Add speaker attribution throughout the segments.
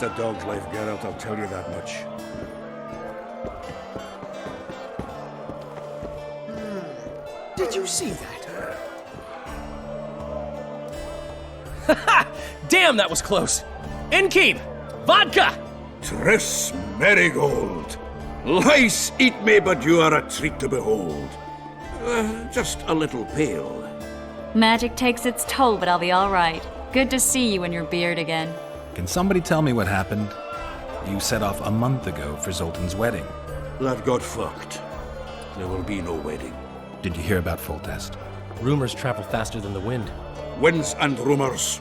Speaker 1: It's a dog's life, Geralt, I'll tell you that much.
Speaker 2: Did you see that? Damn, that was close. Innkeep! Vodka!
Speaker 1: Triss Marigold! Lice eat me, but you are a treat to behold. Just a little pale.
Speaker 3: Magic takes its toll, but I'll be all right. Good to see you and your beard again.
Speaker 4: Can somebody tell me what happened? You set off a month ago for Zoltan's wedding.
Speaker 1: That got fucked. There will be no wedding.
Speaker 4: Did you hear about Foltest?
Speaker 2: Rumors travel faster than the wind.
Speaker 1: Winds and rumors.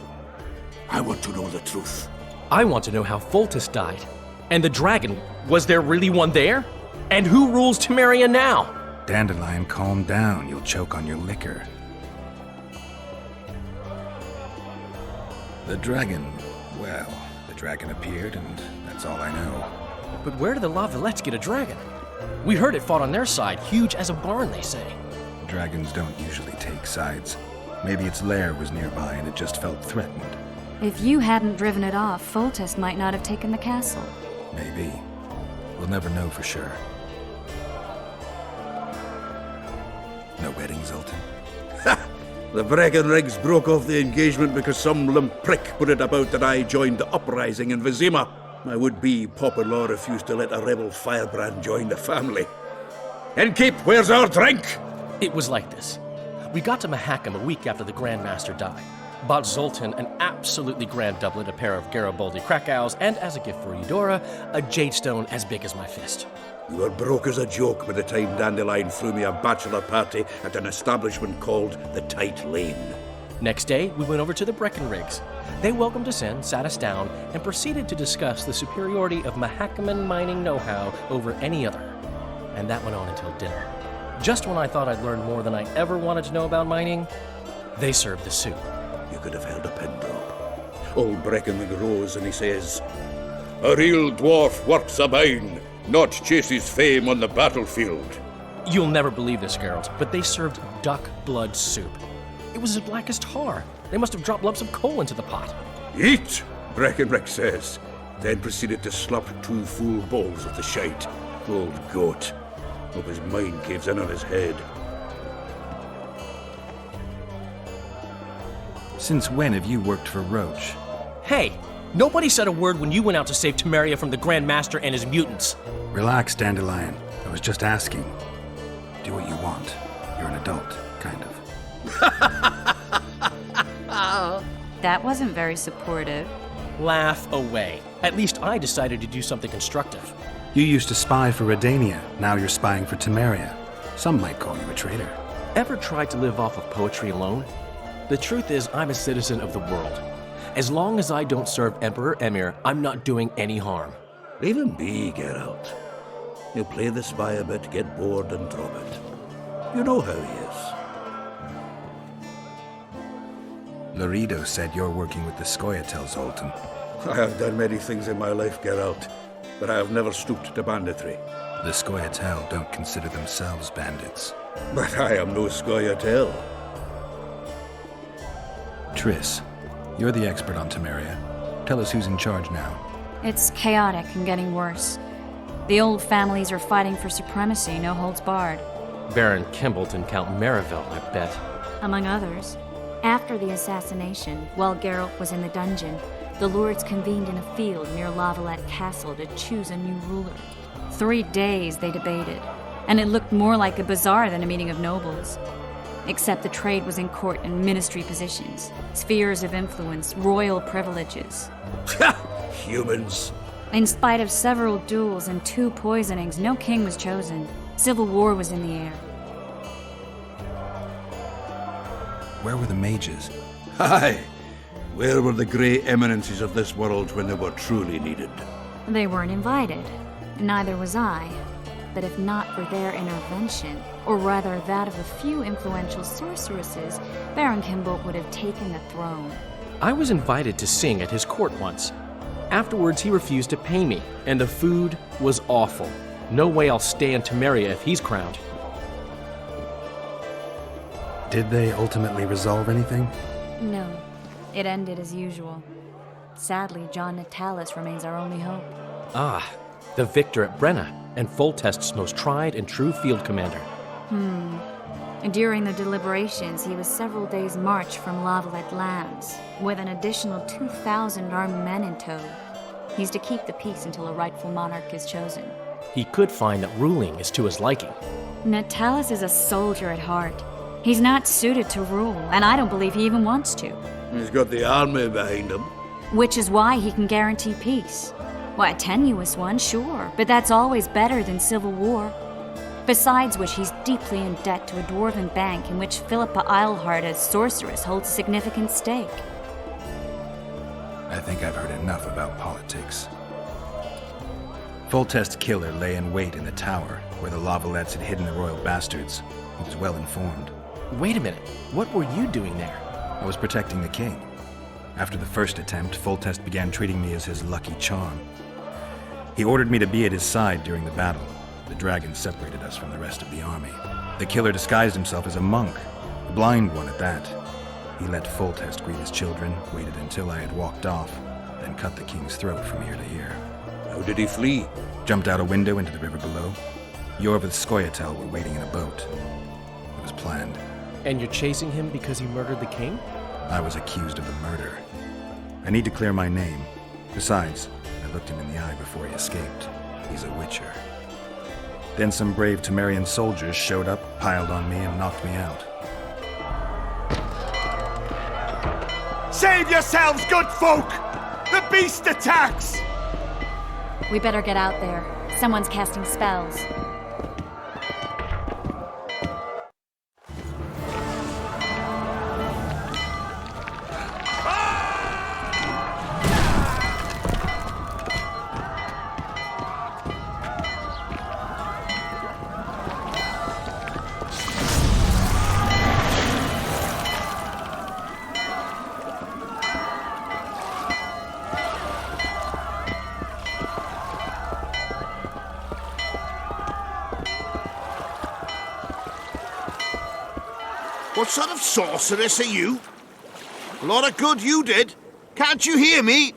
Speaker 1: I want to know the truth.
Speaker 2: I want to know how Foltest died. And the dragon, was there really one there? And who rules Temeria now?
Speaker 4: Dandelion, calm down. You'll choke on your liquor. The dragon, well, the dragon appeared, and that's all I know.
Speaker 2: But where did the Lavalettes get a dragon? We heard it fought on their side, huge as a barn, they say.
Speaker 4: Dragons don't usually take sides. Maybe its lair was nearby and it just felt threatened.
Speaker 3: If you hadn't driven it off, Foltest might not have taken the castle.
Speaker 4: Maybe. We'll never know for sure. No wedding, Zoltan?
Speaker 1: The Breckenrigs broke off the engagement because some limp prick put it about that I joined the uprising in Vizima. My would-be pop-in-law refused to let a rebel firebrand join the family. Innkeep, where's our drink?
Speaker 2: It was like this. We got to Mahakam a week after the Grand Master died. Bought Zoltan an absolutely grand doublet, a pair of Garibaldi Krakau's, and as a gift for Eudora, a jade stone as big as my fist.
Speaker 1: You were broke as a joke by the time Dandelion threw me a bachelor party at an establishment called the Tight Lane.
Speaker 2: Next day, we went over to the Breckenrigs. They welcomed us in, sat us down, and proceeded to discuss the superiority of Mahakaman mining know-how over any other. And that went on until dinner. Just when I thought I'd learned more than I ever wanted to know about mining, they served the soup.
Speaker 1: You could have held a pin drop. Old Breckenrig rose and he says, "A real dwarf works a mine, not chases fame on the battlefield."
Speaker 2: You'll never believe this, Geralt, but they served duck blood soup. It was as black as tar. They must have dropped lumps of coal into the pot.
Speaker 1: "Eat," Breckenrig says, then proceeded to slurp 2 full bowls of the shite. Old goat. Hope his mind caves in on his head.
Speaker 4: Since when have you worked for Roche?
Speaker 2: Hey, nobody said a word when you went out to save Temeria from the Grand Master and his mutants.
Speaker 4: Relax, Dandelion. I was just asking. Do what you want. You're an adult, kind of.
Speaker 3: That wasn't very supportive.
Speaker 2: Laugh away. At least I decided to do something constructive.
Speaker 4: You used to spy for Redania. Now you're spying for Temeria. Some might call you a traitor.
Speaker 2: Ever tried to live off of poetry alone? The truth is, I'm a citizen of the world. As long as I don't serve Emperor Emir, I'm not doing any harm.
Speaker 1: Leave him be, Geralt. He'll play the spy a bit, get bored, and drop it. You know how he is.
Speaker 4: Laredo said you're working with the Scoia'tael, Zoltan.
Speaker 1: I have done many things in my life, Geralt, but I have never stooped to banditry.
Speaker 4: The Scoia'tael don't consider themselves bandits.
Speaker 1: But I am no Scoia'tael.
Speaker 4: Triss, you're the expert on Temeria. Tell us who's in charge now.
Speaker 3: It's chaotic and getting worse. The old families are fighting for supremacy, no holds barred.
Speaker 2: Baron Kimbolt and Count Merivale, I bet.
Speaker 3: Among others. After the assassination, while Geralt was in the dungeon, the lords convened in a field near Lavalette Castle to choose a new ruler. 3 days they debated, and it looked more like a bazaar than a meeting of nobles. Except the trade was in court and ministry positions, spheres of influence, royal privileges.
Speaker 1: Humans.
Speaker 3: In spite of several duels and 2 poisonings, no king was chosen. Civil war was in the air.
Speaker 4: Where were the mages?
Speaker 1: Aye. Where were the grey eminences of this world when they were truly needed?
Speaker 3: They weren't invited. Neither was I. But if not for their intervention, or rather that of a few influential sorceresses, Baron Kimbolt would have taken the throne.
Speaker 2: I was invited to sing at his court once. Afterwards, he refused to pay me, and the food was awful. No way I'll stay in Temeria if he's crowned.
Speaker 4: Did they ultimately resolve anything?
Speaker 3: No, it ended as usual. sadly, John Natalis remains our only hope.
Speaker 2: Ah, the victor at Brenna, and Foltest's most tried and true field commander.
Speaker 3: And during the deliberations, he was several days' march from Lavalette lands, with an additional 2,000 armed men in tow. He's to keep the peace until a rightful monarch is chosen.
Speaker 2: He could find that ruling is to his liking.
Speaker 3: Natalis is a soldier at heart. He's not suited to rule, and I don't believe he even wants to.
Speaker 1: He's got the army behind him.
Speaker 3: Which is why he can guarantee peace. Why, a tenuous one, sure, but that's always better than civil war. Besides which, he's deeply in debt to a dwarven bank in which Philippa Eilhart, as sorceress, holds a significant stake.
Speaker 4: I think I've heard enough about politics. Foltest's killer lay in wait in the tower, where the Lavalettes had hidden the royal bastards. He was well informed.
Speaker 2: Wait a minute, what were you doing there?
Speaker 4: I was protecting the king. After the first attempt, Foltest began treating me as his lucky charm. He ordered me to be at his side during the battle. The dragon separated us from the rest of the army. The killer disguised himself as a monk, a blind one at that. He let Foltest greet his children, waited until I had walked off, then cut the king's throat from ear to ear.
Speaker 1: How did he flee?
Speaker 4: Jumped out a window into the river below. Yorv and Skoyatel were waiting in a boat. It was planned.
Speaker 2: And you're chasing him because he murdered the king?
Speaker 4: I was accused of the murder. I need to clear my name. Besides, I looked him in the eye before he escaped. He's a witcher. Then some brave Temerian soldiers showed up, piled on me, and knocked me out.
Speaker 5: Save yourselves, good folk! The beast attacks!
Speaker 3: We better get out there. Someone's casting spells.
Speaker 5: What sort of sorceress are you? A lot of good you did. Can't you hear me?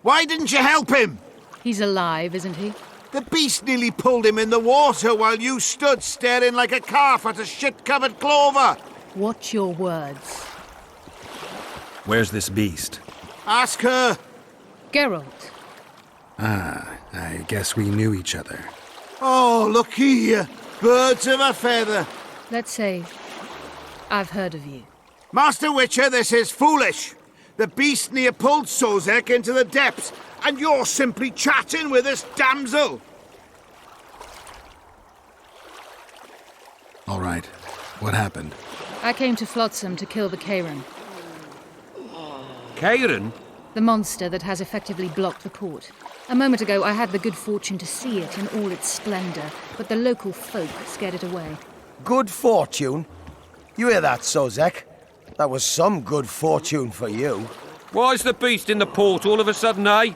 Speaker 5: Why didn't you help him?
Speaker 6: He's alive, isn't he?
Speaker 5: The beast nearly pulled him in the water while you stood staring like a calf at a shit-covered clover.
Speaker 6: Watch your words.
Speaker 4: Where's this beast?
Speaker 5: Ask her.
Speaker 6: Geralt.
Speaker 4: Ah, I guess we knew each other.
Speaker 5: Oh, look here. Birds of a feather.
Speaker 6: Let's say I've heard of you.
Speaker 5: Master Witcher, this is foolish. The beast near pulled Sozek into the depths, and you're simply chatting with this damsel.
Speaker 4: All right. What happened?
Speaker 6: I came to Flotsam to kill the Kayran,
Speaker 7: Kayran?
Speaker 6: the monster that has effectively blocked the port. A moment ago, I had the good fortune to see it in all its splendor, but the local folk scared it away.
Speaker 8: Good fortune? You hear that, Sozek? That was some good fortune for you.
Speaker 7: Why's the beast in the port all of a sudden, eh?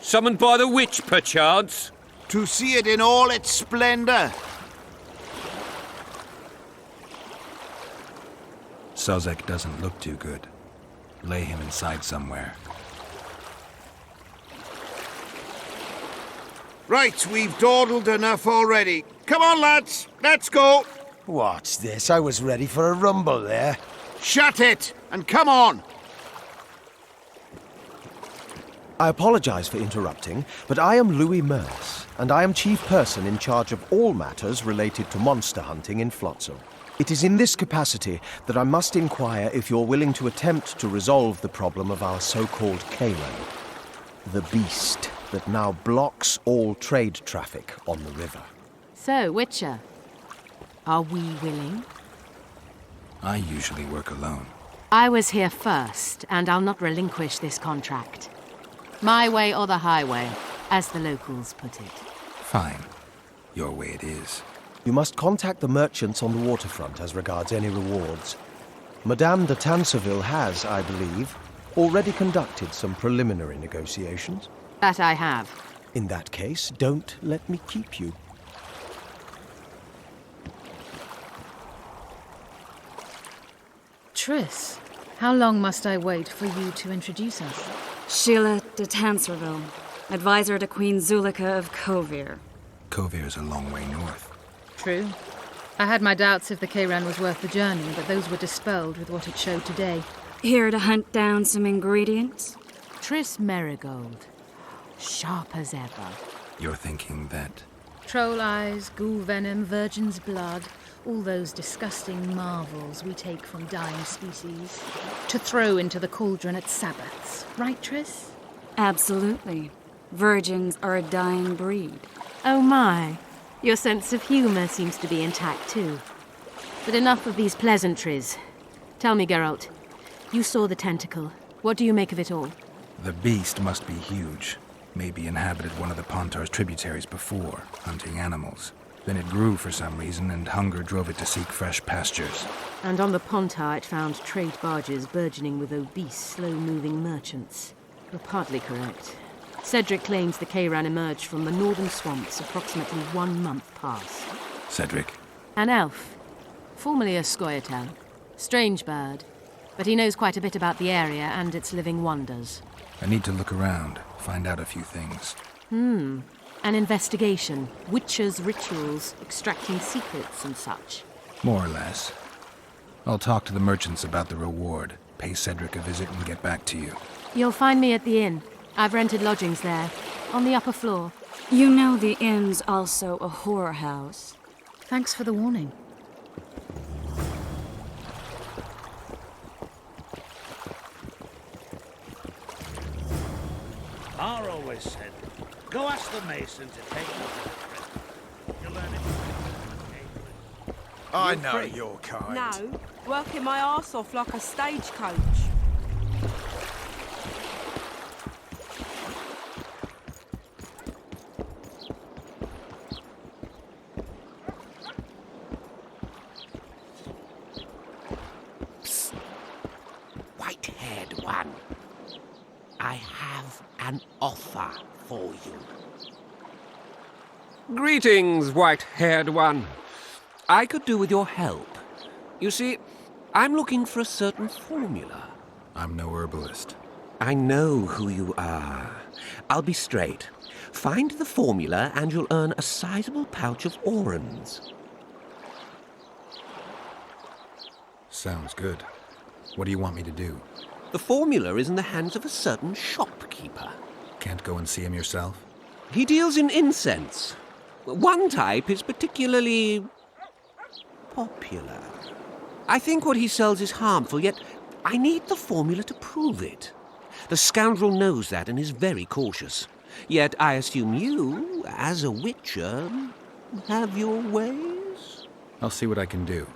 Speaker 7: Summoned by the witch, perchance?
Speaker 5: To see it in all its splendor.
Speaker 4: Sozek doesn't look too good. Lay him inside somewhere.
Speaker 5: Right, we've dawdled enough already. Come on, lads, let's go.
Speaker 8: What's this? I was ready for a rumble there.
Speaker 5: Shut it, and come on.
Speaker 9: I apologize for interrupting, but I am Louis Merce, and I am chief person in charge of all matters related to monster hunting in Flotsam. It is in this capacity that I must inquire if you're willing to attempt to resolve the problem of our so-called Kayran, the beast that now blocks all trade traffic on the river.
Speaker 10: So, Witcher, are we willing?
Speaker 4: I usually work alone.
Speaker 10: I was here first, and I'll not relinquish this contract. My way or the highway, as the locals put it.
Speaker 4: Fine. Your way it is.
Speaker 9: You must contact the merchants on the waterfront as regards any rewards. Madame de Tanseville has, I believe, already conducted some preliminary negotiations.
Speaker 10: That I have.
Speaker 9: In that case, don't let me keep you.
Speaker 6: Triss, how long must I wait for you to introduce us?
Speaker 3: Sheila de Tanserville, advisor to Queen Zulika of Kovir.
Speaker 4: Kovir's a long way north.
Speaker 6: True. I had my doubts if the Kayran was worth the journey, but those were dispelled with what it showed today.
Speaker 3: Here to hunt down some ingredients?
Speaker 10: Triss Merigold. Sharp as ever.
Speaker 4: You're thinking that...
Speaker 6: Troll eyes, ghoul venom, virgin's blood, all those disgusting marvels we take from dying species, to throw into the cauldron at Sabbaths. Right, Triss?
Speaker 3: Absolutely. Virgins are a dying breed.
Speaker 10: Oh my. Your sense of humour seems to be intact too. But enough of these pleasantries. Tell me, Geralt. You saw the tentacle. What do you make of it all?
Speaker 4: The beast must be huge. Maybe inhabited one of the Pontar's tributaries before, hunting animals. Then it grew for some reason, and hunger drove it to seek fresh pastures.
Speaker 10: And on the Pontar it found trade barges burgeoning with obese, slow-moving merchants. You're partly correct. Cedric claims the Kayran emerged from the northern swamps approximately 1 month past.
Speaker 4: Cedric?
Speaker 10: An elf. Formerly a Scoia'tael. Strange bird. But he knows quite a bit about the area and its living wonders.
Speaker 4: I need to look around, find out a few things.
Speaker 10: An investigation. Witches' rituals, extracting secrets and such.
Speaker 4: More or less. I'll talk to the merchants about the reward, pay Cedric a visit and get back to you.
Speaker 10: You'll find me at the inn. I've rented lodgings there, on the upper floor.
Speaker 3: You know the inn's also a whorehouse.
Speaker 6: Thanks for the warning.
Speaker 11: Mar always said, go ask the mason to take you to the prison. You'll learn it.
Speaker 8: I know you're kind.
Speaker 12: No, working my arse off like a stagecoach.
Speaker 11: White-haired one, I have an offer for you.
Speaker 7: Greetings, white-haired one. I could do with your help. You see, I'm looking for a certain formula.
Speaker 4: I'm no herbalist.
Speaker 11: I know who you are. I'll be straight. Find the formula and you'll earn a sizable pouch of orans.
Speaker 4: Sounds good. What do you want me to do?
Speaker 11: The formula is in the hands of a certain shopkeeper.
Speaker 4: Can't go and see him yourself?
Speaker 11: He deals in incense. One type is particularly popular. I think what he sells is harmful, yet I need the formula to prove it. The scoundrel knows that and is very cautious. Yet I assume you, as a witcher, have your ways?
Speaker 4: I'll see what I can do.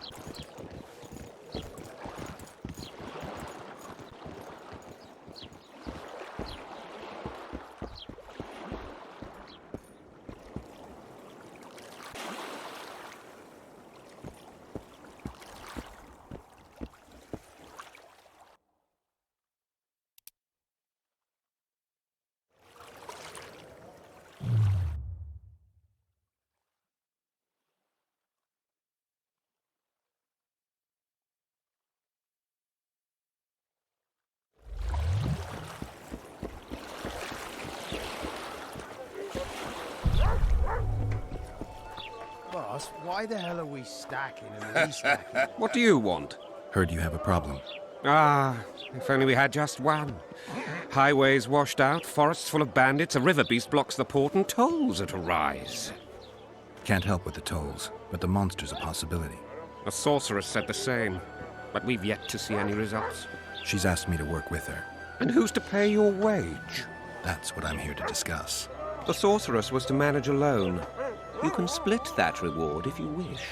Speaker 8: Boss, why the hell are we stacking and restacking?
Speaker 7: What do you want?
Speaker 4: Heard you have a problem.
Speaker 7: Ah, if only we had just one. Highways washed out, forests full of bandits, a river beast blocks the port, and tolls at a rise.
Speaker 4: Can't help with the tolls, but the monster's a possibility.
Speaker 7: A sorceress said the same, but we've yet to see any results.
Speaker 4: She's asked me to work with her.
Speaker 7: And who's to pay your wage?
Speaker 4: That's what I'm here to discuss.
Speaker 7: The sorceress was to manage alone. You can split that reward if you wish.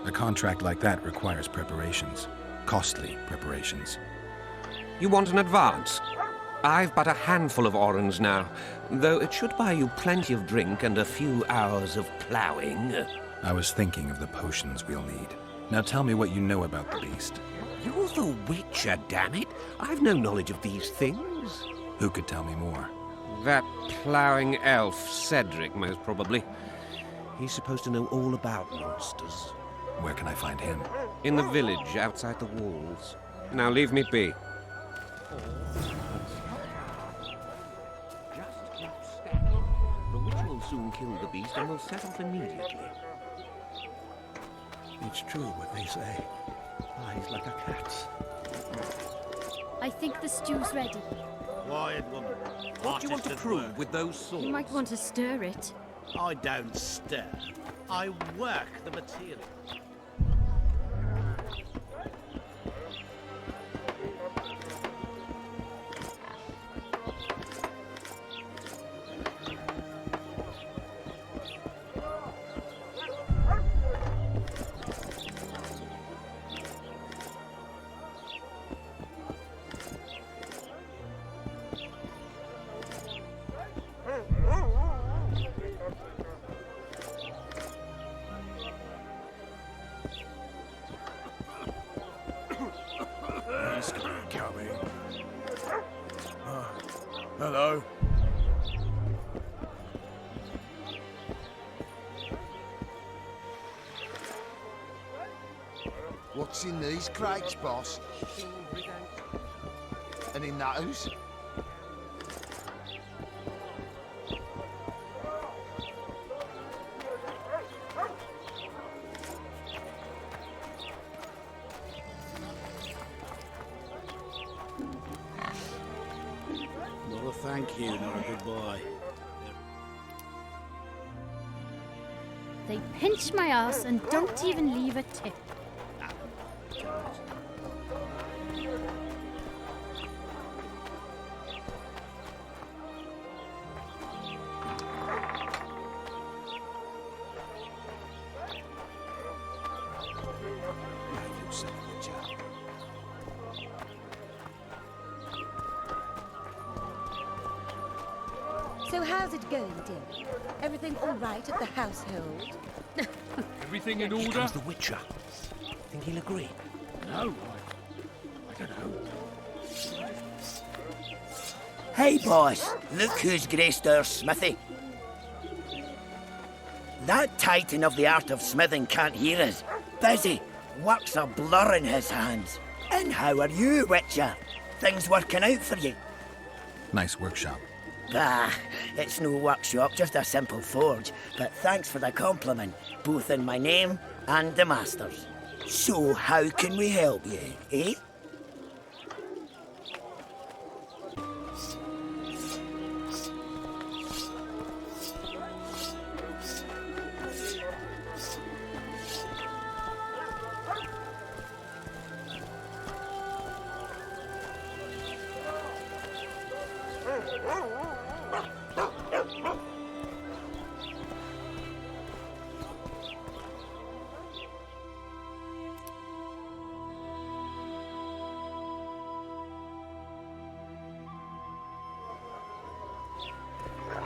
Speaker 4: A contract like that requires preparations. Costly preparations.
Speaker 7: You want an advance? I've but a handful of orans now, though it should buy you plenty of drink and a few hours of ploughing.
Speaker 4: I was thinking of the potions we'll need. Now tell me what you know about the beast.
Speaker 11: You're the Witcher, damn it. I've no knowledge of these things.
Speaker 4: Who could tell me more?
Speaker 7: That ploughing elf, Cedric, most probably.
Speaker 11: He's supposed to know all about monsters.
Speaker 4: Where can I find him?
Speaker 7: In the village, outside the walls. Now leave me be. Just keep steady. The witch will soon kill the beast and will set off immediately.
Speaker 1: It's true what they say. Eyes like a cat's.
Speaker 3: I think the stew's ready.
Speaker 5: Quiet, woman.
Speaker 7: What do you want to prove with those swords?
Speaker 3: You might want to stir it.
Speaker 5: I don't stir. I work the material.
Speaker 8: Hello. What's in these crates, boss? And in those?
Speaker 5: Not a thank you, not a goodbye.
Speaker 3: They pinch my ass and don't even leave a tip.
Speaker 13: So how's it going, dear? Everything all right at the household?
Speaker 14: Everything in
Speaker 11: Here
Speaker 14: order?
Speaker 11: comes the Witcher. Think he'll agree?
Speaker 14: No, I don't know.
Speaker 15: Hey, boss, look who's graced our smithy. That titan of the art of smithing can't hear us. Busy, work's a blur in his hands. And how are you, Witcher? Things working out for you?
Speaker 4: Nice workshop.
Speaker 15: Bah, it's no workshop, just a simple forge. But thanks for the compliment, both in my name and the master's. So how can we help you, eh?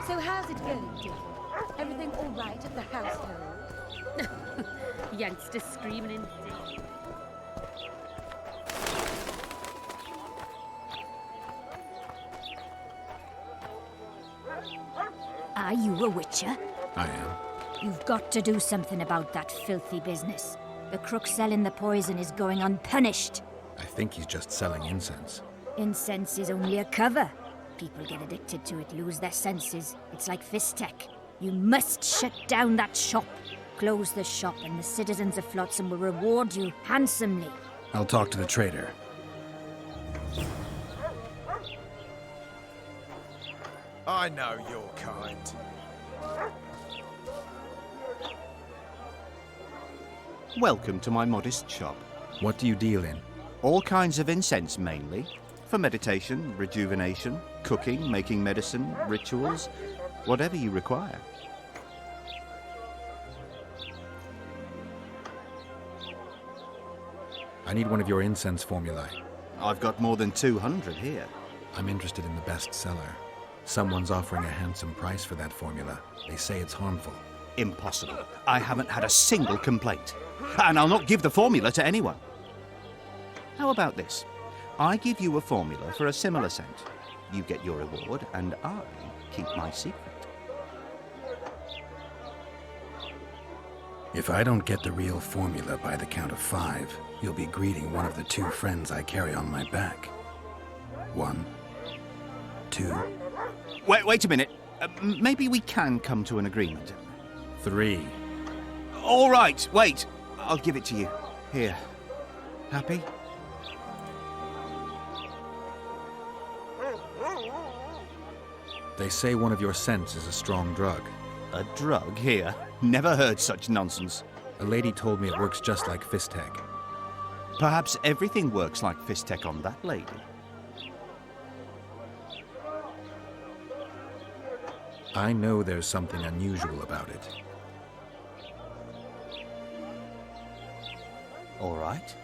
Speaker 13: So how's it going, dear? Everything all right at the household?
Speaker 3: Youngster screaming indeed.
Speaker 16: Are you a witcher?
Speaker 4: I am.
Speaker 16: You've got to do something about that filthy business. The crook selling the poison is going unpunished.
Speaker 4: I think he's just selling incense.
Speaker 16: Incense is only a cover. People get addicted to it, lose their senses. It's like Fistech. You must shut down that shop. Close the shop and the citizens of Flotsam will reward you handsomely.
Speaker 4: I'll talk to the trader.
Speaker 8: I know your kind.
Speaker 17: Welcome to my modest shop.
Speaker 4: What do you deal in?
Speaker 17: All kinds of incense mainly. For meditation, rejuvenation, cooking, making medicine, rituals, whatever you require.
Speaker 4: I need one of your incense formulae.
Speaker 17: I've got more than 200 here.
Speaker 4: I'm interested in the best seller. Someone's offering a handsome price for that formula. They say it's harmful.
Speaker 17: Impossible. I haven't had a single complaint. And I'll not give the formula to anyone. How about this? I give you a formula for a similar scent. You get your reward, and I keep my secret.
Speaker 4: If I don't get the real formula by the count of 5, you'll be greeting one of the 2 friends I carry on my back. 1, 2...
Speaker 17: Wait a minute. Maybe we can come to an agreement.
Speaker 4: 3.
Speaker 17: All right, wait. I'll give it to you. Here. Happy?
Speaker 4: They say one of your scents is a strong drug.
Speaker 17: A drug here? Never heard such nonsense.
Speaker 4: A lady told me it works just like Fistek.
Speaker 17: Perhaps everything works like Fistek on that lady.
Speaker 4: I know there's something unusual about it.
Speaker 17: All right.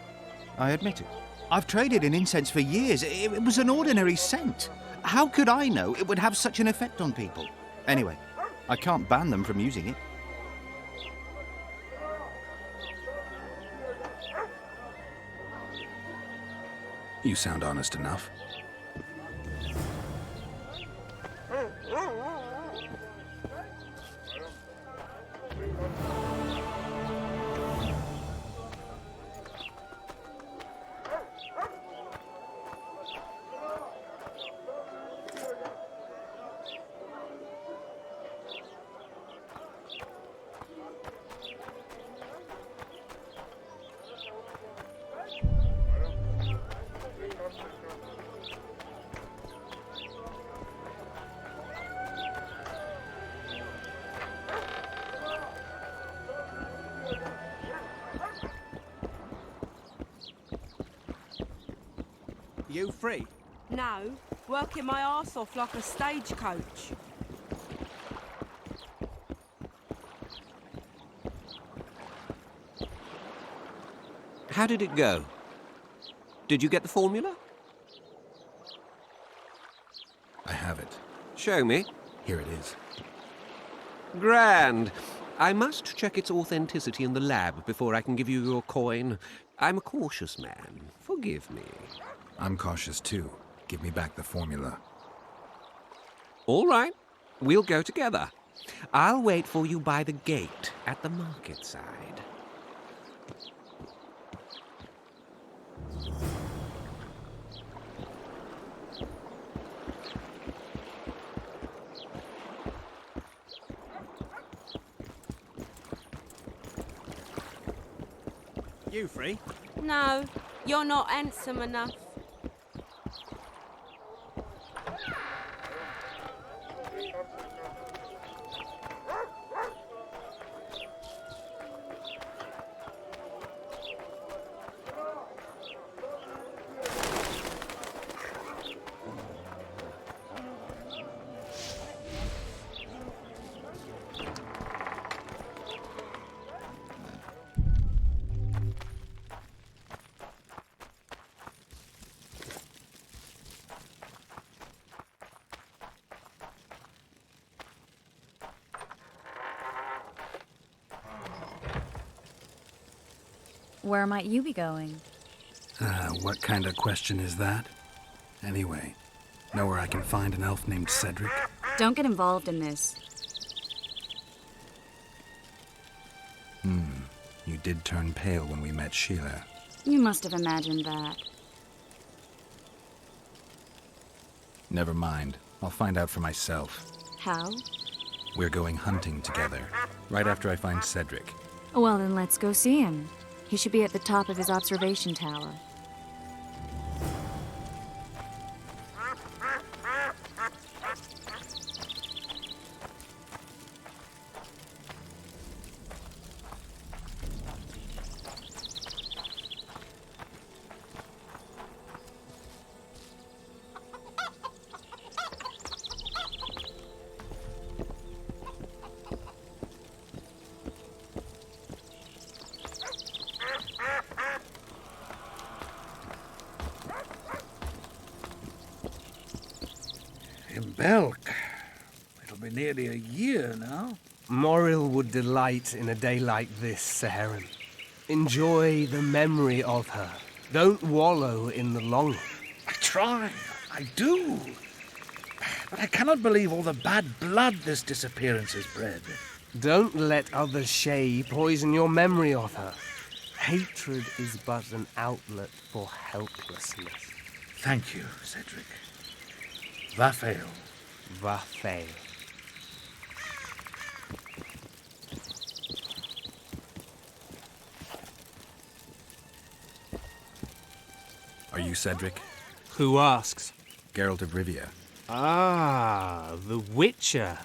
Speaker 17: I admit it. I've traded in incense for years. It was an ordinary scent. How could I know it would have such an effect on people? Anyway, I can't ban them from using it.
Speaker 4: You sound honest enough.
Speaker 17: You free?
Speaker 12: No, working my arse off like a stagecoach.
Speaker 11: How did it go? Did you get the formula?
Speaker 4: I have it.
Speaker 11: Show me.
Speaker 4: Here it is.
Speaker 11: Grand. I must check its authenticity in the lab before I can give you your coin. I'm a cautious man. Forgive me.
Speaker 4: I'm cautious too. Give me back the formula.
Speaker 11: All right. We'll go together. I'll wait for you by the gate at the market side.
Speaker 17: You free?
Speaker 12: No, you're not handsome enough.
Speaker 3: Where might you be going?
Speaker 4: What kind of question is that? Anyway, know where I can find an elf named Cedric?
Speaker 3: Don't get involved in this.
Speaker 4: You did turn pale when we met Sheila.
Speaker 3: You must have imagined that.
Speaker 4: Never mind. I'll find out for myself.
Speaker 3: How?
Speaker 4: We're going hunting together, right after I find Cedric.
Speaker 3: Well, then let's go see him. He should be at the top of his observation tower.
Speaker 1: In Belk. It'll be nearly a year now.
Speaker 18: Moril would delight in a day like this, Saharan. Enjoy the memory of her. Don't wallow in the longing.
Speaker 1: I try. I do. But I cannot believe all the bad blood this disappearance has bred.
Speaker 18: Don't let other Shay poison your memory of her. Hatred is but an outlet for helplessness.
Speaker 14: Thank you, Cedric. Vafael.
Speaker 18: Vafael.
Speaker 4: Are you Cedric?
Speaker 18: Who asks?
Speaker 4: Geralt of Rivia.
Speaker 18: Ah, the Witcher.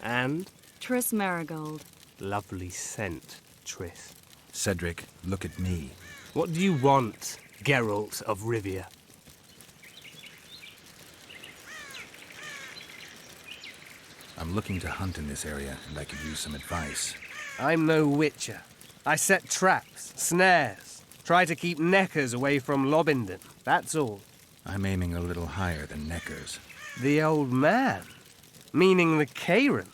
Speaker 18: And?
Speaker 3: Triss Marigold.
Speaker 18: Lovely scent, Triss.
Speaker 4: Cedric, look at me.
Speaker 18: What do you want, Geralt of Rivia?
Speaker 4: I'm looking to hunt in this area, and I could use some advice.
Speaker 18: I'm no Witcher. I set traps, snares, try to keep neckers away from Lobindon, that's all.
Speaker 4: I'm aiming a little higher than neckers.
Speaker 18: The old man? Meaning the Kayran?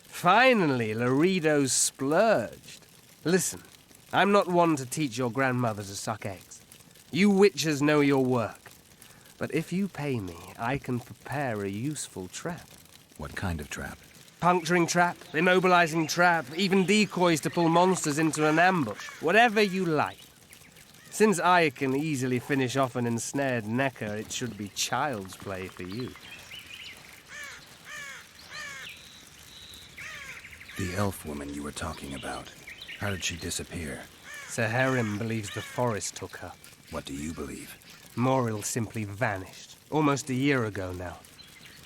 Speaker 18: Finally, Laredo's splurged. Listen, I'm not one to teach your grandmother to suck eggs. You witchers know your work. But if you pay me, I can prepare a useful trap.
Speaker 4: What kind of trap?
Speaker 18: Puncturing trap, immobilizing trap, even decoys to pull monsters into an ambush. Whatever you like. Since I can easily finish off an ensnared necker, it should be child's play for you.
Speaker 4: The elf woman you were talking about. How did she disappear?
Speaker 18: Seherim believes the forest took her.
Speaker 4: What do you believe?
Speaker 18: Moril simply vanished, almost a year ago now.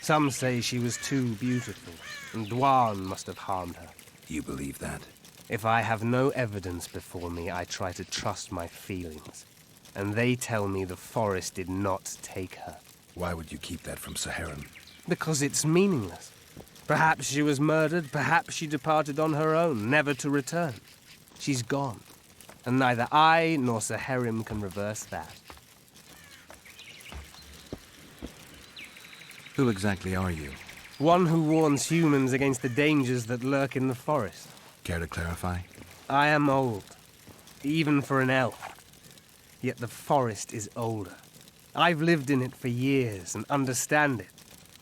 Speaker 18: Some say she was too beautiful, and Dwan must have harmed her.
Speaker 4: You believe that?
Speaker 18: If I have no evidence before me, I try to trust my feelings. And they tell me the forest did not take her.
Speaker 4: Why would you keep that from Seherim?
Speaker 18: Because it's meaningless. Perhaps she was murdered, perhaps she departed on her own, never to return. She's gone, and neither I nor Seherim can reverse that.
Speaker 4: Who exactly are you?
Speaker 18: One who warns humans against the dangers that lurk in the forest.
Speaker 4: Care to clarify?
Speaker 18: I am old, even for an elf. Yet the forest is older. I've lived in it for years and understand it,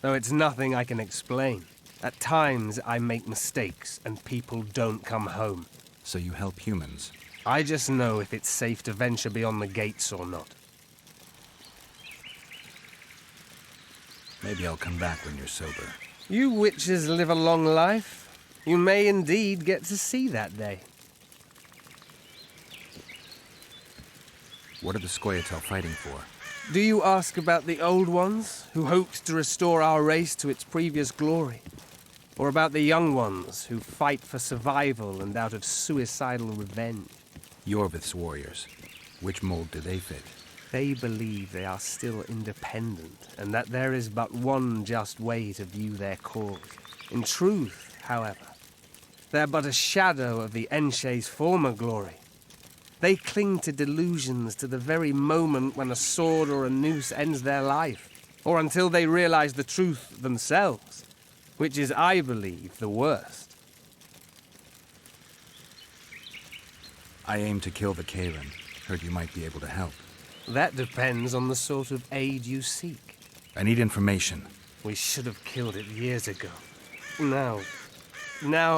Speaker 18: though it's nothing I can explain. At times, I make mistakes and people don't come home.
Speaker 4: So you help humans?
Speaker 18: I just know if it's safe to venture beyond the gates or not.
Speaker 4: Maybe I'll come back when you're sober.
Speaker 18: You witches live a long life. You may indeed get to see that day.
Speaker 4: What are the Scoia'tael fighting for?
Speaker 18: Do you ask about the old ones, who hoped to restore our race to its previous glory? Or about the young ones, who fight for survival and out of suicidal revenge?
Speaker 4: Yorvith's warriors. Which mold do they fit?
Speaker 18: They believe they are still independent, and that there is but one just way to view their cause. In truth, however, they're but a shadow of the Enshay's former glory. They cling to delusions to the very moment when a sword or a noose ends their life, or until they realize the truth themselves, which is, I believe, the worst.
Speaker 4: I aim to kill the Kayran. Heard you might be able to help.
Speaker 18: That depends on the sort of aid you seek.
Speaker 4: I need information.
Speaker 18: We should have killed it years ago. Now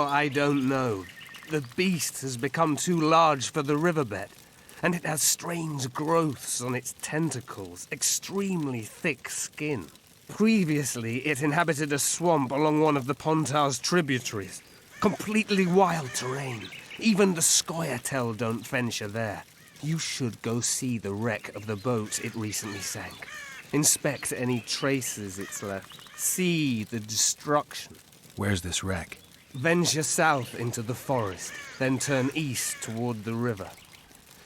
Speaker 18: I don't know. The beast has become too large for the riverbed, and it has strange growths on its tentacles, extremely thick skin. Previously, it inhabited a swamp along one of the Pontar's tributaries. Completely wild terrain. Even the Scoia'tael don't venture there. You should go see the wreck of the boat it recently sank. Inspect any traces it's left. See the destruction.
Speaker 4: Where's this wreck?
Speaker 18: Venture south into the forest, then turn east toward the river.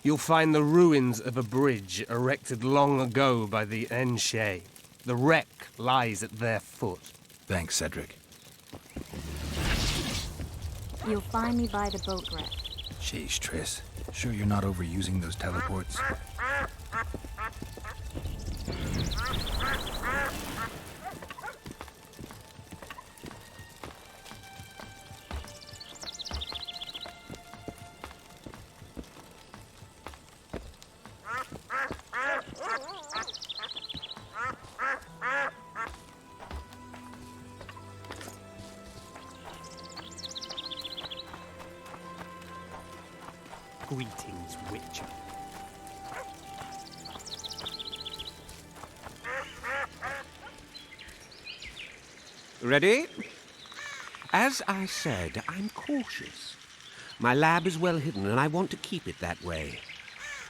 Speaker 18: You'll find the ruins of a bridge erected long ago by the Enshay. The wreck lies at their foot.
Speaker 4: Thanks, Cedric.
Speaker 3: You'll find me by the boat wreck.
Speaker 4: Sheesh, Triss. Sure you're not overusing those teleports?
Speaker 18: Greetings, Witcher.
Speaker 11: Ready? As I said, I'm cautious. My lab is well hidden, and I want to keep it that way.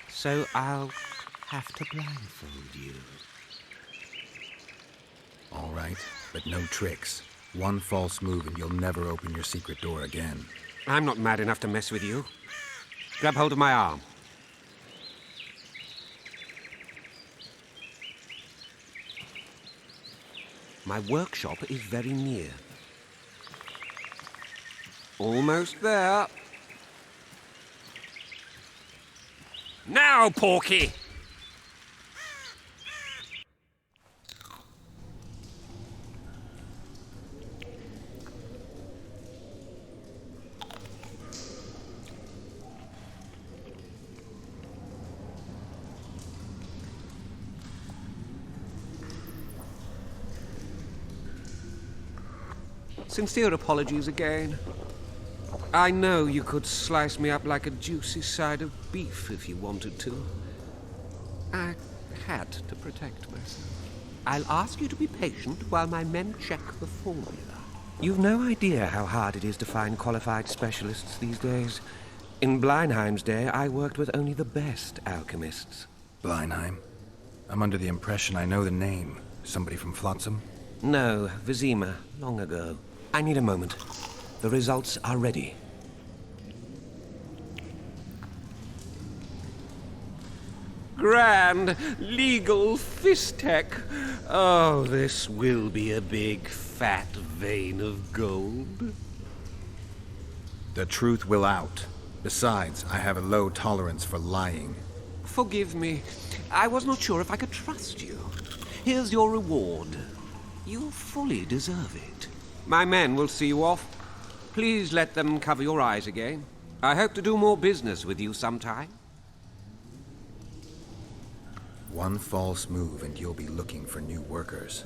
Speaker 11: So I'll have to blindfold you.
Speaker 4: All right, but no tricks. One false move and you'll never open your secret door again.
Speaker 11: I'm not mad enough to mess with you. Grab hold of my arm. My workshop is very near. Almost there. Now, Porky! Sincere apologies again. I know you could slice me up like a juicy side of beef if you wanted to. I had to protect myself. I'll ask you to be patient while my men check the formula. You've no idea how hard it is to find qualified specialists these days. In Bleinheim's day, I worked with only the best alchemists.
Speaker 4: Bleinheim? I'm under the impression I know the name. Somebody from Flotsam?
Speaker 11: No, Vizima, long ago. I need a moment. The results are ready. Grand legal fistek. Oh, this will be a big, fat vein of gold.
Speaker 4: The truth will out. Besides, I have a low tolerance for lying.
Speaker 11: Forgive me. I was not sure if I could trust you. Here's your reward. You fully deserve it. My men will see you off. Please let them cover your eyes again. I hope to do more business with you sometime.
Speaker 4: One false move and you'll be looking for new workers.